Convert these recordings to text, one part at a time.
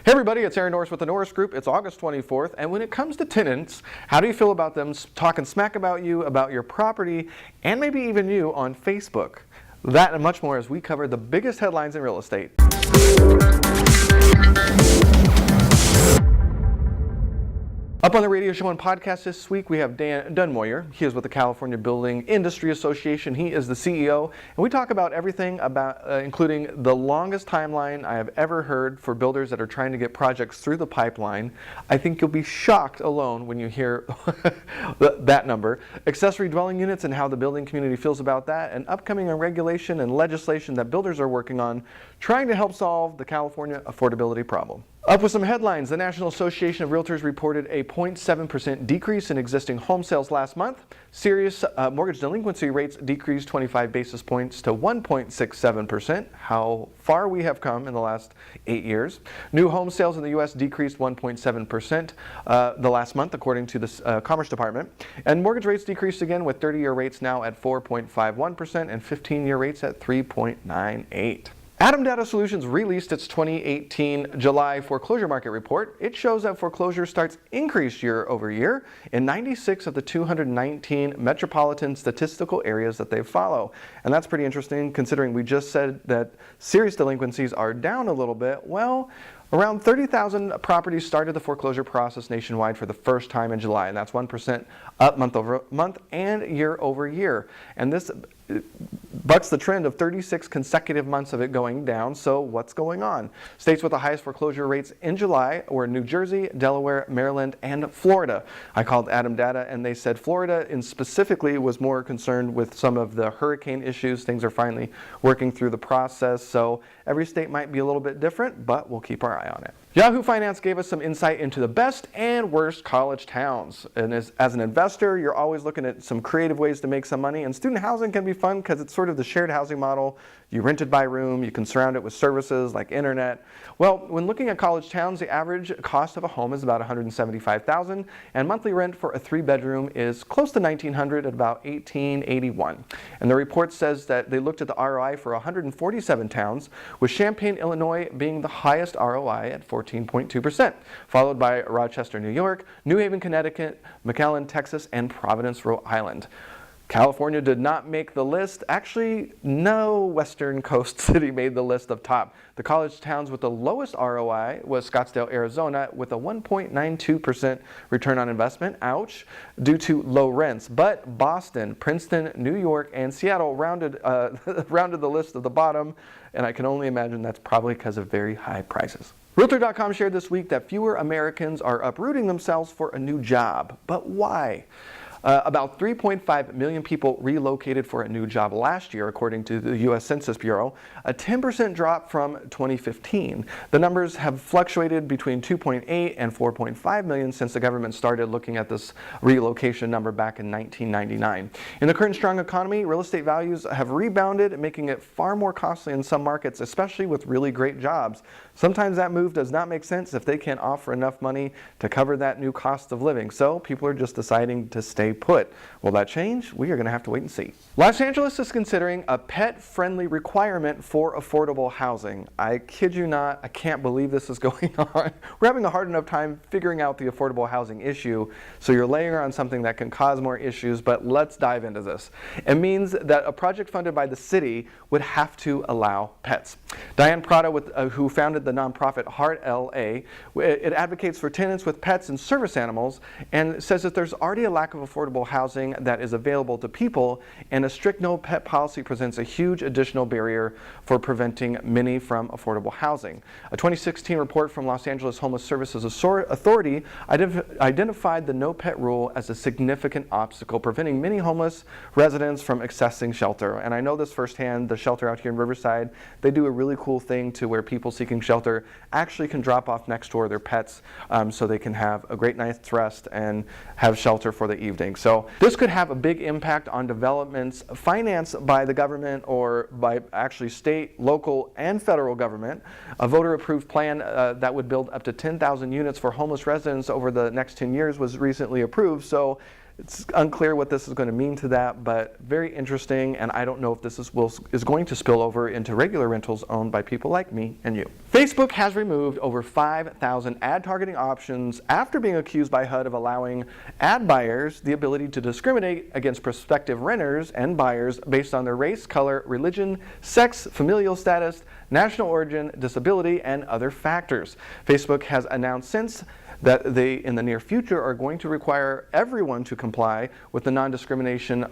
Hey everybody, it's Norris with the Norris Group. It's August 24th, and when it comes to tenants, how do you feel about them talking smack about you, about your property, and maybe even you on Facebook? That and much more as we cover the biggest headlines in real estate. Up on the radio show and podcast this week, we have Dan Dunmoyer. He is with the California Building Industry Association. He is the CEO, and we talk about everything about, including the longest timeline I have ever heard for builders that are trying to get projects through the pipeline. I think you'll be shocked alone when you hear that number. Accessory dwelling units and how the building community feels about that, and upcoming regulation and legislation that builders are working on, trying to help solve the California affordability problem. Up with some headlines, the National Association of Realtors reported a 0.7% decrease in existing home sales last month. Serious mortgage delinquency rates decreased 25 basis points to 1.67%. How far we have come in the last 8 years. New home sales in the U.S. decreased 1.7% the last month, according to the Commerce Department. And mortgage rates decreased again, with 30-year rates now at 4.51% and 15-year rates at 3.98%. Adam Data Solutions released its 2018 July foreclosure market report. It shows that foreclosure starts increased year over year in 96 of the 219 metropolitan statistical areas that they follow. And that's pretty interesting considering we just said that serious delinquencies are down a little bit. Well, around 30,000 properties started the foreclosure process nationwide for the first time in July, and that's 1% up month over month and year over year. And this bucks the trend of 36 consecutive months of it going down. So what's going on? States with the highest foreclosure rates in July were New Jersey, Delaware, Maryland, and Florida. I called Adam Data, and they said Florida specifically was more concerned with some of the hurricane issues. Things are finally working through the process. So every state might be a little bit different, but we'll keep our eye on it. Yahoo Finance gave us some insight into the best and worst college towns. And as an investor, you're always looking at some creative ways to make some money. And student housing can be fun because it's sort of the shared housing model. You rent it by room, you can surround it with services like internet. Well, when looking at college towns, the average cost of a home is about $175,000, and monthly rent for a 3-bedroom is close to $1,900 at about $1,881. And the report says that they looked at the ROI for 147 towns, with Champaign, Illinois being the highest ROI at 14.2%, followed by Rochester, New York, New Haven, Connecticut, McAllen, Texas, and Providence, Rhode Island. California did not make the list. Actually, no Western Coast city made the list of top. The college towns with the lowest ROI was Scottsdale, Arizona, with a 1.92% return on investment, ouch, due to low rents. But Boston, Princeton, New York, and Seattle rounded the list of the bottom, and I can only imagine that's probably because of very high prices. Realtor.com shared this week that fewer Americans are uprooting themselves for a new job. But why? About 3.5 million people relocated for a new job last year, according to the U.S. Census Bureau, a 10% drop from 2015. The numbers have fluctuated between 2.8 and 4.5 million since the government started looking at this relocation number back in 1999. In the current strong economy, real estate values have rebounded, making it far more costly in some markets, especially with really great jobs. Sometimes that move does not make sense if they can't offer enough money to cover that new cost of living. So people are just deciding to stay put. Will that change? We are going to have to wait and see. Los Angeles is considering a pet-friendly requirement for affordable housing. I kid you not, I can't believe this is going on. We're having a hard enough time figuring out the affordable housing issue, so you're laying on something that can cause more issues, but let's dive into this. It means that a project funded by the city would have to allow pets. Diane Prada, who founded the nonprofit Heart LA, it advocates for tenants with pets and service animals, and says that there's already a lack of affordable housing that is available to people, and a strict no pet policy presents a huge additional barrier for preventing many from affordable housing. A 2016 report from Los Angeles Homeless Services Authority identified the no pet rule as a significant obstacle preventing many homeless residents from accessing shelter. And I know this firsthand. The shelter out here in Riverside, they do a really cool thing to where people seeking shelter actually can drop off next door their pets so they can have a great night's rest and have shelter for the evening. So this could have a big impact on developments financed by the government or by actually state, local, and federal government. A voter-approved plan that would build up to 10,000 units for homeless residents over the next 10 years was recently approved. So It's unclear what this is going to mean to that, but very interesting, and I don't know if this is going to spill over into regular rentals owned by people like me and you. Facebook has removed over 5,000 ad targeting options after being accused by HUD of allowing ad buyers the ability to discriminate against prospective renters and buyers based on their race, color, religion, sex, familial status, national origin, disability, and other factors. Facebook has announced since that they, in the near future, are going to require everyone to comply with the non-discrimination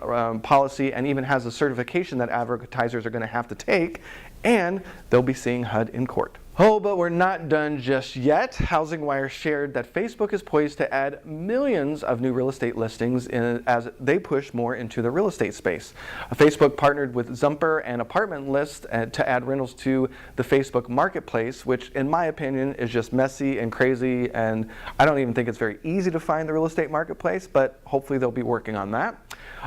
policy, and even has a certification that advertisers are going to have to take, and they'll be seeing HUD in court. Oh, but we're not done just yet. HousingWire shared that Facebook is poised to add millions of new real estate listings as they push more into the real estate space. Facebook partnered with Zumper and Apartment List to add rentals to the Facebook marketplace, which in my opinion is just messy and crazy, and I don't even think it's very easy to find the real estate marketplace, but hopefully they'll be working on that.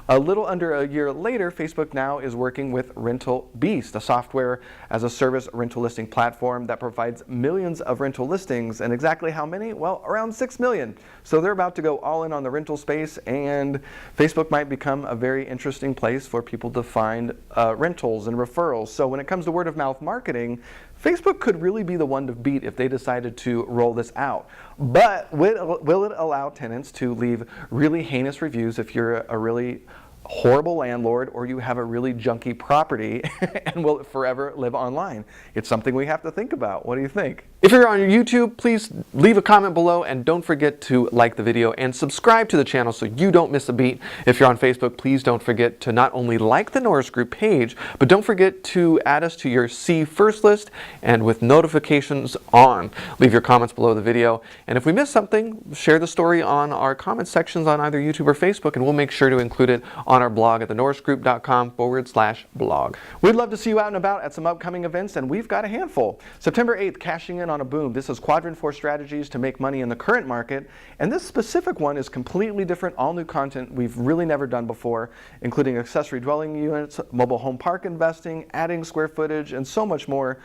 A little under a year later, Facebook now is working with Rental Beast, a software as a service rental listing platform that provides millions of rental listings. And exactly how many? Well, around 6 million. So they're about to go all in on the rental space, and Facebook might become a very interesting place for people to find rentals and referrals. So when it comes to word of mouth marketing, Facebook could really be the one to beat if they decided to roll this out. But will it allow tenants to leave really heinous reviews if you're a really horrible landlord or you have a really junky property, and will it forever live online? It's something we have to think about. What do you think? If you're on YouTube, please leave a comment below, and don't forget to like the video and subscribe to the channel so you don't miss a beat. If you're on Facebook, please don't forget to not only like the Norris Group page, but don't forget to add us to your See First list and with notifications on. Leave your comments below the video, and if we miss something, share the story on our comment sections on either YouTube or Facebook, and we'll make sure to include it on our blog at thenorrisgroup.com/blog. We'd love to see you out and about at some upcoming events, and we've got a handful. September 8th, cashing in on a boom. This is Quadrant 4 strategies to make money in the current market, and this specific one is completely different, all new content we've really never done before, including accessory dwelling units, mobile home park investing, adding square footage, and so much more.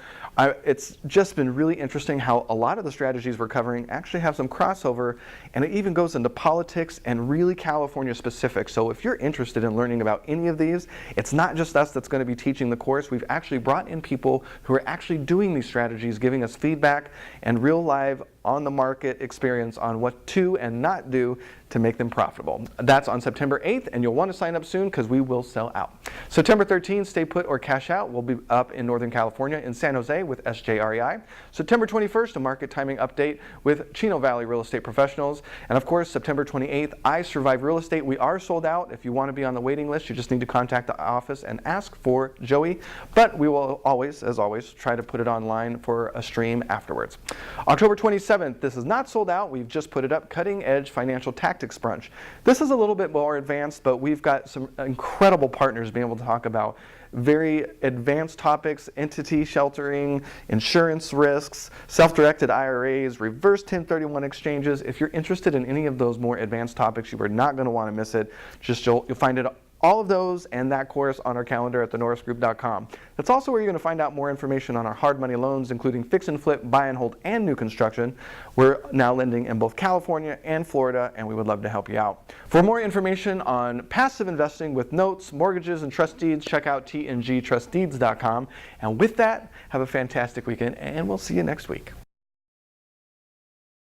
It's just been really interesting how a lot of the strategies we're covering actually have some crossover, and it even goes into politics and really California specific. So if you're interested in learning about any of these, it's not just us that's going to be teaching the course. We've actually brought in people who are actually doing these strategies, giving us feedback and real live on the market experience on what to and not do to make them profitable. That's on September 8th, and you'll want to sign up soon because we will sell out. September 13th, Stay Put or Cash Out will be up in Northern California in San Jose with SJREI. September 21st, a market timing update with Chino Valley Real Estate Professionals. And of course, September 28th, I Survive Real Estate. We are sold out. If you want to be on the waiting list, you just need to contact the office and ask for Joey. But we will always, as always, try to put it online for a stream afterwards. October 27th, this is not sold out. We've just put it up, Cutting Edge Financial Tactics Brunch. This is a little bit more advanced, but we've got some incredible partners being able to talk about very advanced topics: entity sheltering, insurance risks, self-directed IRAs, reverse 1031 exchanges. If you're interested in any of those more advanced topics, you are not going to want to miss it. You'll find it all of those and that course on our calendar at thenorrisgroup.com. That's also where you're going to find out more information on our hard money loans, including fix and flip, buy and hold, and new construction. We're now lending in both California and Florida, and we would love to help you out. For more information on passive investing with notes, mortgages, and trust deeds, check out tngtrustdeeds.com. And with that, have a fantastic weekend, and we'll see you next week.